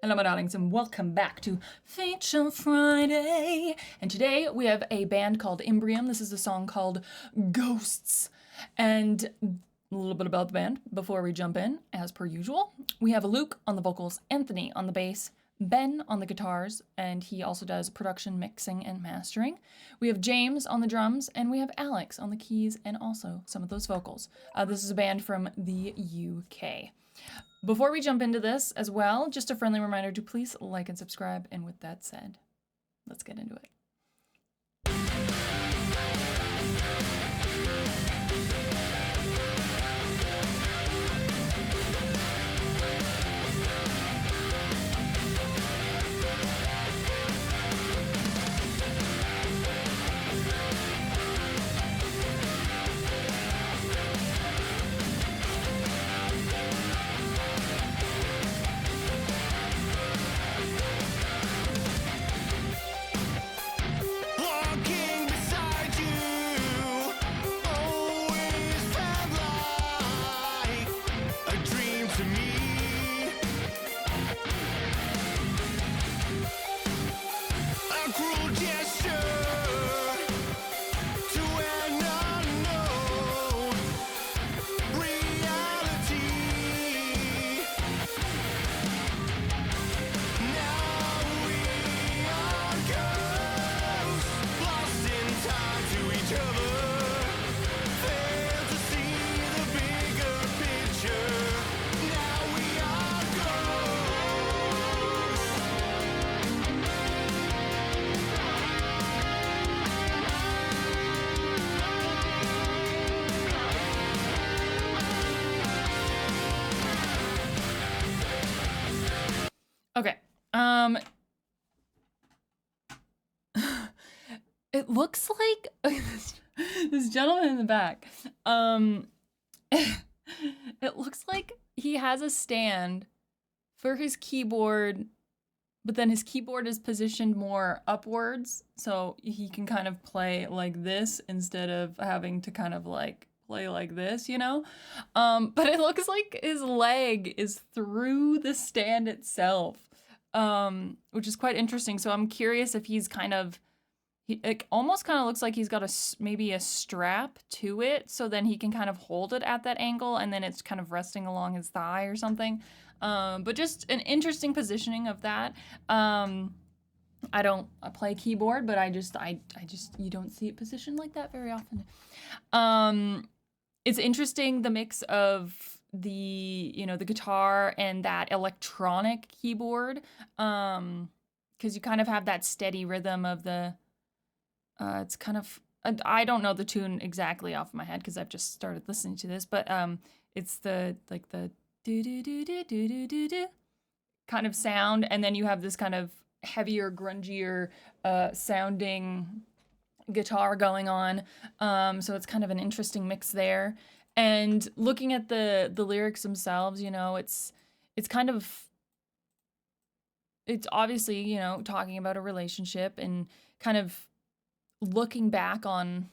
Hello, my darlings, and welcome back to Feature Friday. And today we have a band called Imbrium. This is a song called Ghosts. And a little bit about the band before we jump in, as per usual. We have Luke on the vocals, Anthony on the bass, Ben on the guitars, and he also does production, mixing, and mastering. We have James on the drums, and we have Alex on the keys and also some of those vocals. This is a band from the UK. Before we jump into this as well, just a friendly reminder to please like and subscribe. And with that said, let's get into it. Okay. It looks like this gentleman in the back. It looks like he has a stand for his keyboard, but then his keyboard is positioned more upwards, so he can kind of play like this instead of having to kind of like play like this, you know? But it looks like his leg is through the stand itself, which is quite interesting. So I'm curious if he's kind of, it almost kind of looks like he's got maybe a strap to it, so then he can kind of hold it at that angle, and then it's kind of resting along his thigh or something. But just an interesting positioning of that. I play keyboard, but I just you don't see it positioned like that very often. It's interesting, the mix of the guitar and that electronic keyboard, because you kind of have that steady rhythm of the it's kind of, I don't know the tune exactly off my head because I've just started listening to this, but it's the like the do do do do do do do do kind of sound, and then you have this kind of heavier, grungier sounding guitar going on. So it's kind of an interesting mix there. And looking at the lyrics themselves, it's kind of, it's obviously, talking about a relationship and kind of looking back on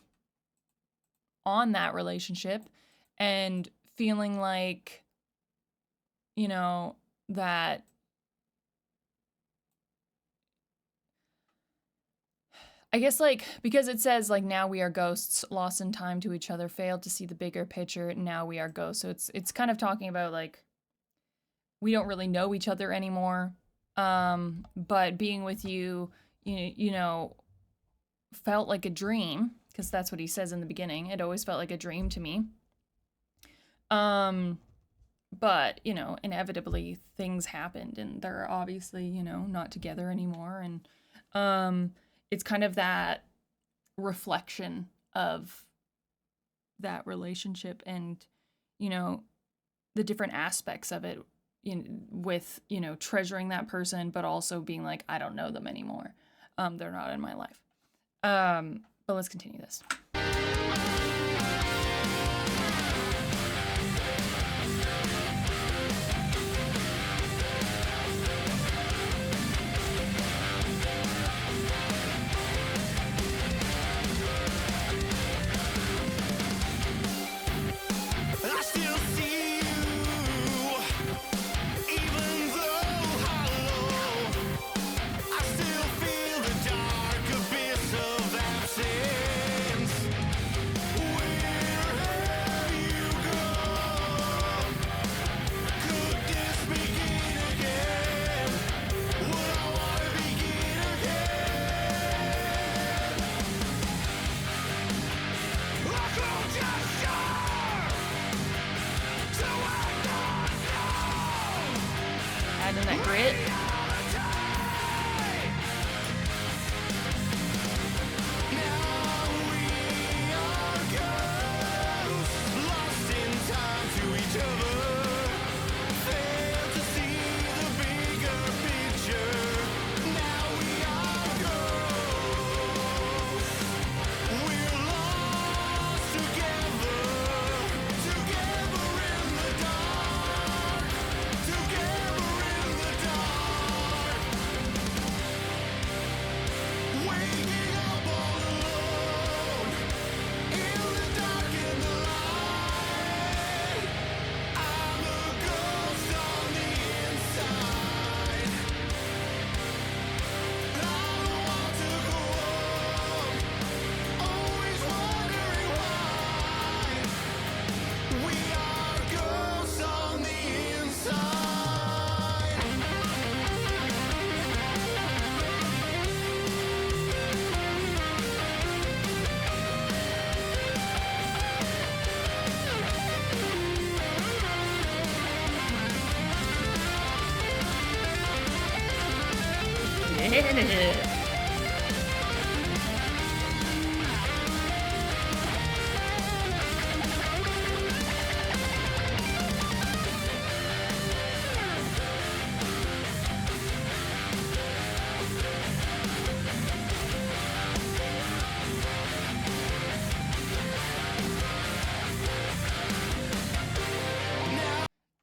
that relationship and feeling like, that I guess, like, because it says, like, now we are ghosts, lost in time to each other, failed to see the bigger picture, now we are ghosts. So it's kind of talking about, like, we don't really know each other anymore, but being with you, felt like a dream, because that's what he says in the beginning. It always felt like a dream to me. But, inevitably things happened, and they're obviously, not together anymore. And it's kind of that reflection of that relationship and, the different aspects of it, with, treasuring that person, but also being like, I don't know them anymore. They're not in my life. But let's continue this. I still see you, even though how long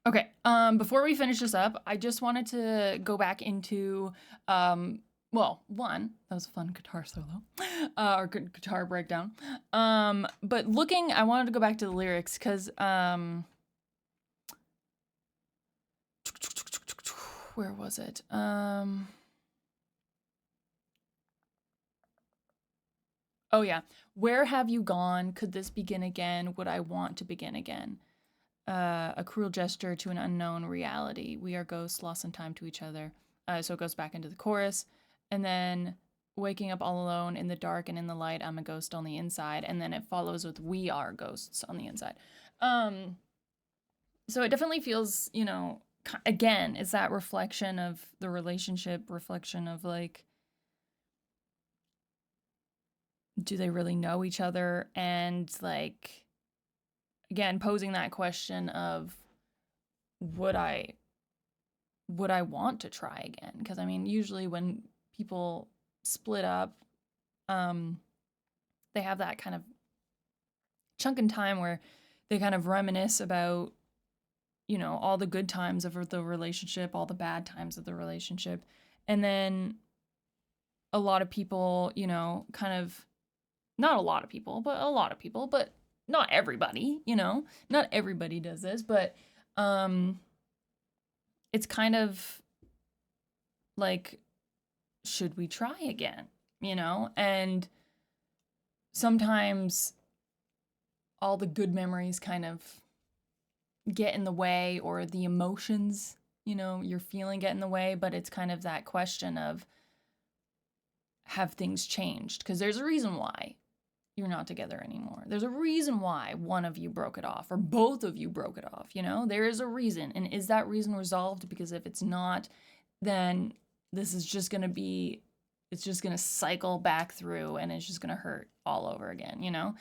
Okay, before we finish this up, I just wanted to go back into, well, one, that was a fun guitar solo, or guitar breakdown. But I wanted to go back to the lyrics, because, where was it? Oh yeah. Where have you gone? Could this begin again? Would I want to begin again? A cruel gesture to an unknown reality. We are ghosts lost in time to each other. So it goes back into the chorus. And then waking up all alone in the dark and in the light, I'm a ghost on the inside. And then it follows with we are ghosts on the inside. So it definitely feels, you know, again, it's that reflection of the relationship, reflection of like, do they really know each other? And like, again, posing that question of would I want to try again? Because I mean, usually when people split up, they have that kind of chunk in time where they kind of reminisce about, you know, all the good times of the relationship, all the bad times of the relationship. And then a lot of people, you know, kind of, not a lot of people, but a lot of people, but not everybody, you know, not everybody does this, but it's kind of like, should we try again, you know? And sometimes all the good memories kind of get in the way, or the emotions, you know, you're feeling get in the way, but it's kind of that question of, have things changed? Because there's a reason why you're not together anymore. There's a reason why one of you broke it off, or both of you broke it off, you know? There is a reason. And is that reason resolved? Because if it's not, then this is just gonna be, it's just gonna cycle back through, and it's just gonna hurt all over again, you know?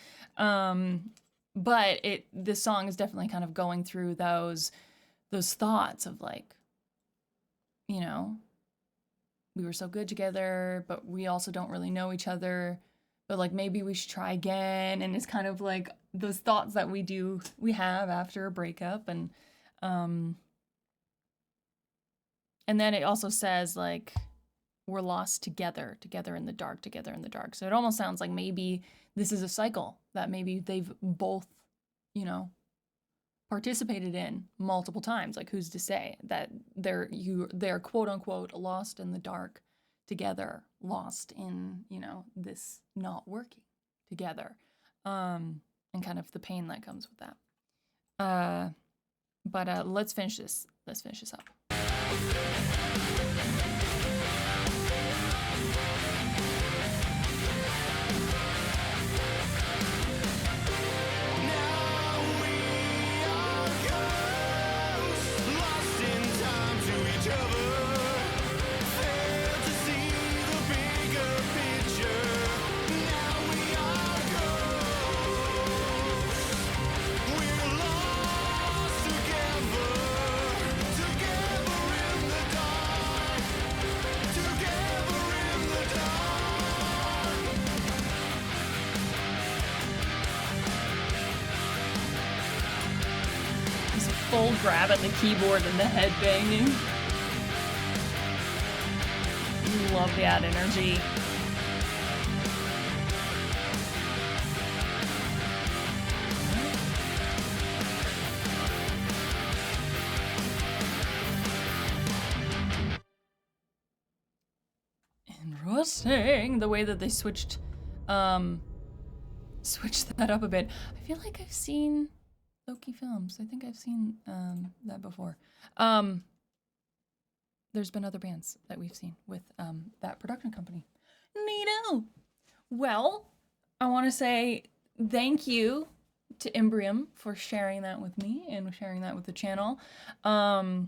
But this song is definitely kind of going through those thoughts of like, you know, we were so good together, but we also don't really know each other. But like, maybe we should try again. And it's kind of like those thoughts that we have after a breakup. And then it also says like, we're lost together in the dark, together in the dark. So it almost sounds like maybe this is a cycle that maybe they've both, you know, participated in multiple times. Like, who's to say that they're quote unquote lost in the dark together, lost in, you know, this not working together, and kind of the pain that comes with that. But let's finish this up. full grab at the keyboard and the head banging. Love that energy. Interesting. The way that they switched that up a bit. I feel like I've seen Loki films. I think I've seen that before. There's been other bands that we've seen with that production company. Neato. Well, I want to say thank you to Imbrium for sharing that with me and sharing that with the channel. I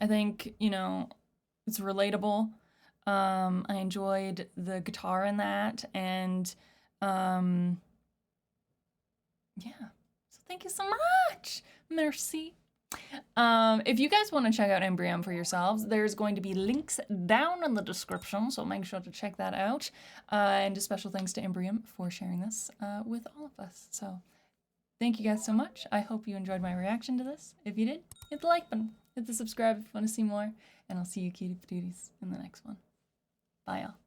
think, you know, it's relatable. I enjoyed the guitar in that, and yeah. So thank you so much. Merci. If you guys want to check out Imbrium for yourselves, there's going to be links down in the description, so make sure to check that out. And a special thanks to Imbrium for sharing this with all of us. So thank you guys so much. I hope you enjoyed my reaction to this. If you did, hit the like button, hit the subscribe if you want to see more, and I'll see you cutie patooties in the next one. Bye, y'all.